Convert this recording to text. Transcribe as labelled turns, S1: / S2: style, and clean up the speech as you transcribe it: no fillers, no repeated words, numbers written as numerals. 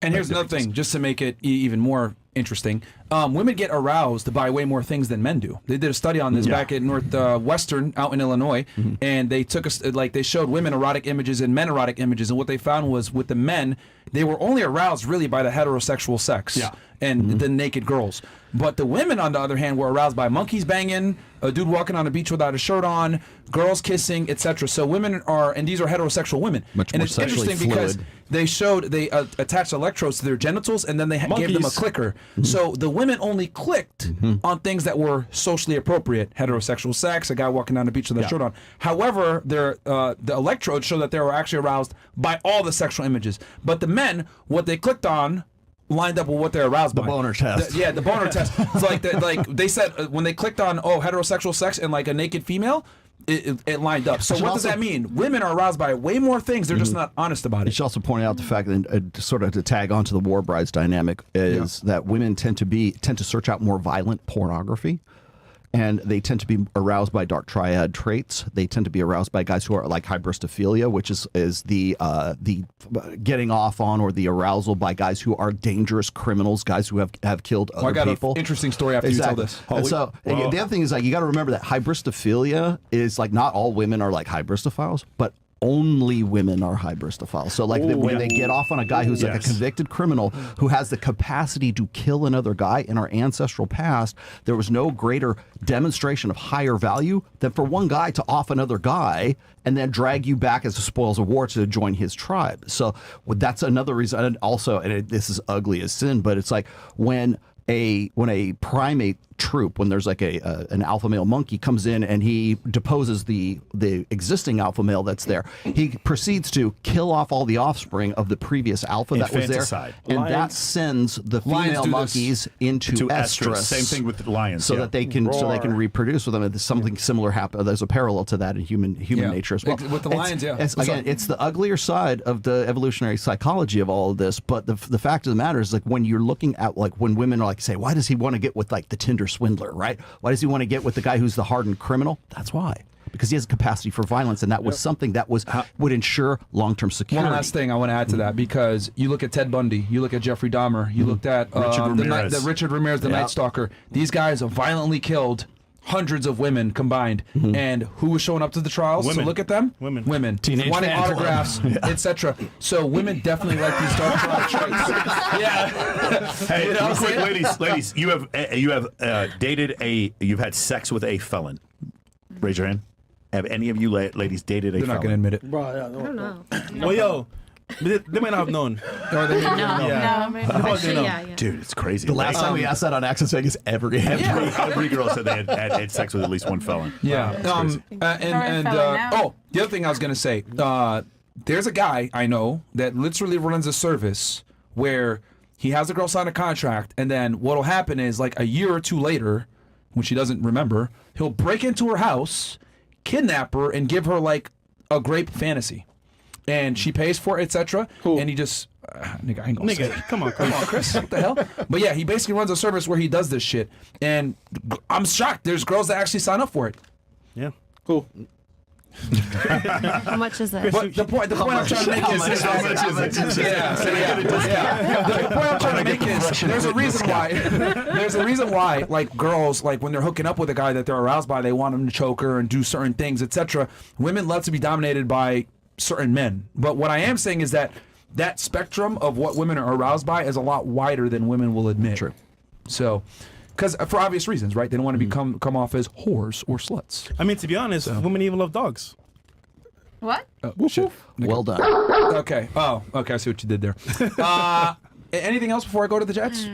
S1: And here's another thing, just to make it even more interesting. Women get aroused by way more things than men do. They did a study on this back at Northwestern out in Illinois, and they took us they showed women erotic images and men erotic images, and what they found was with the men, they were only aroused really by the heterosexual sex and the naked girls. But the women, on the other hand, were aroused by monkeys banging, a dude walking on the beach without a shirt on, girls kissing, etc. So women are, and these are heterosexual women.
S2: Much
S1: and
S2: more
S1: it's interesting
S2: sexually
S1: because
S2: fluid.
S1: they showed they attached electrodes to their genitals, and then they gave them a clicker. So the women only clicked on things that were socially appropriate: heterosexual sex, a guy walking down the beach with a shirt on. However, the electrodes show that they were actually aroused by all the sexual images. But the men, what they clicked on lined up with what they're aroused by.
S2: The boner test.
S1: The boner test. It's like they said when they clicked on heterosexual sex and like a naked female, it lined up. So what does that mean? Women are aroused by way more things. They're just not honest about it.
S2: You should also point out the fact that sort of to tag onto the war brides dynamic is that women tend to search out more violent pornography. And they tend to be aroused by dark triad traits. They tend to be aroused by guys who are like hybristophilia, which is the getting off on or the arousal by guys who are dangerous criminals, guys who have killed other people.
S1: I got an interesting story after you tell this.
S2: And so the other thing is, like, you got to remember that hybristophilia is like not all women are like hybristophiles, but only women are hybristophiles. So like when they get off on a guy who's like a convicted criminal who has the capacity to kill another guy in our ancestral past, there was no greater demonstration of higher value than for one guy to off another guy and then drag you back as the spoils of war to join his tribe. So that's another reason. And also, this is ugly as sin, but it's like when a primate troop, when there's like an alpha male monkey comes in and he deposes the existing alpha male that's there, he proceeds to kill off all the offspring of the previous alpha that was there, and that sends the female monkeys into estrus.
S3: Same thing with the lions,
S2: so that they can reproduce with them. There's something similar happen. There's a parallel to that in human nature as well.
S1: With the lions,
S2: it's the uglier side of the evolutionary psychology of all of this. But the fact of the matter is, like, when you're looking at, like, when women are like, say, why does he want to get with like the Tinder swindler, right? Why does he want to get with the guy who's the hardened criminal? That's why. Because he has a capacity for violence, and that was something that would ensure long-term security.
S1: One last thing I want to add to that, because you look at Ted Bundy, you look at Jeffrey Dahmer, you looked at Richard Ramirez, the Night Stalker. These guys have violently killed hundreds of women combined, and who was showing up to the trials?
S3: Women.
S1: So look at them.
S3: Women.
S1: Teenage wanting autographs, etc. So women definitely like these dark triad traits.
S3: Hey, real quick, ladies, you have you've had sex with a felon. Raise your hand. Have any of you ladies dated a felon?
S1: They're not going to admit it.
S4: Bro,
S5: I don't know.
S4: Well, yo, they may not have known.
S5: No.
S3: Dude, it's crazy.
S2: The last time we asked that on Access Vegas, every
S3: girl said they had sex with at least one felon.
S1: Yeah. The other thing I was going to say, there's a guy I know that literally runs a service where he has the girl sign a contract, and then what'll happen is, like, a year or two later, when she doesn't remember, he'll break into her house, kidnap her, and give her like a grape fantasy, and she pays for it, etc. And he just nigga, I ain't gonna say it.
S4: Come on,
S1: Chris, what the hell? But yeah, he basically runs a service where he does this shit, and I'm shocked there's girls that actually sign up for it.
S4: Yeah, cool.
S5: How much is it?
S1: But the point I'm trying to make is the point I'm trying to make is there's a reason why like girls, like when they're hooking up with a guy that they're aroused by, they want him to choke her and do certain things, etc. Women love to be dominated by certain men. But what I am saying is that spectrum of what women are aroused by is a lot wider than women will admit.
S2: True.
S1: So, because for obvious reasons, right? They don't want to come off as whores or sluts.
S4: I mean, to be honest, women even love dogs.
S5: What?
S1: Shit.
S2: Well done.
S1: Okay. Oh, okay. I see what you did there. Anything else before I go to the Jets?